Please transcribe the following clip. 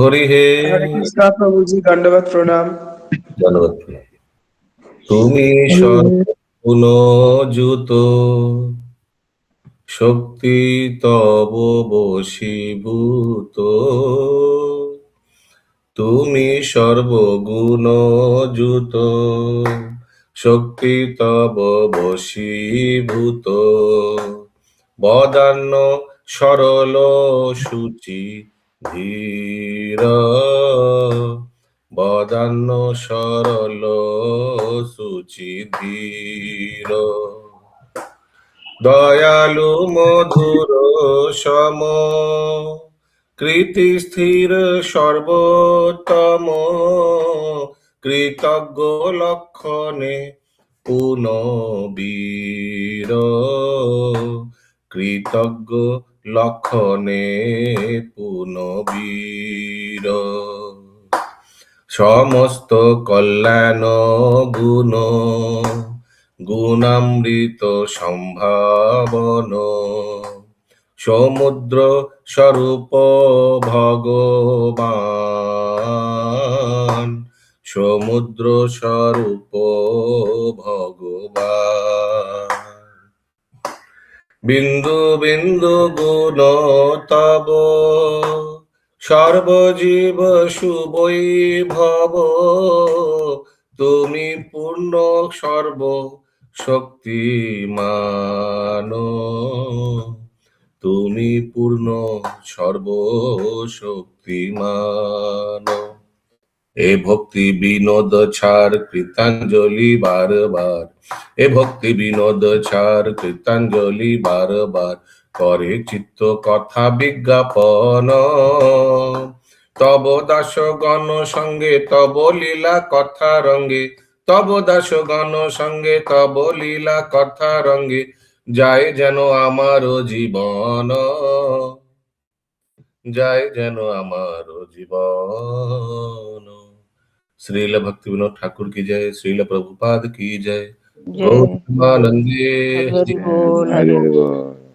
হরি হে हरे कृष्णा प्रभु जी, दंडवत प्रणाम। ধন্যবাদ। তুমি সর্বগুণযুত, শক্তি তব বশীভূত। তুমি সর্বগুণযুত, শক্তি তব বশীভূত। বদান্য সরল সূচি ধীর, বদান্য সরল সূচি ধীর। দয়ালু মধুর সম, কৃতি স্থির সর্বোত্তম। কৃতজ্ঞ লক্ষণে পুনবীর, কৃতজ্ঞ লক্ষণে পুনবীর। সমস্ত কল্যাণ গুণ, গুণামৃত সম্ভাবন। সমুদ্র স্বরূপ ভগবান, সমুদ্র স্বরূপ ভগবান। বিন্দু বিন্দু গুণ তব, সর্বজীব সুবৈভব। তুমি পূর্ণ সর্ব শক্তিমান, তুমি পূর্ণ সর্ব শক্তিমান। এ ভক্তি বিনোদ ছাড় কৃতাঞ্জলি বারবার, এ ভক্তি বিনোদ ছাড় কৃতাঞ্জলি বারবার। করে চিত্ত কথা বিজ্ঞাপন, তব দাস গণ সঙ্গে তব লীলা কথা রঙ্গে। তব দাস গণ সঙ্গে তব লীলা কথা রঙ্গে। যায় যেন আমার জীবন, যায় যেন আমার জীবন। श्रील भक्ति विनोद ठाकुर की जय, श्रील प्रभुपाद की जय। जय गौर प्रेमानंदे हरि हरि बोल। हरे बोल।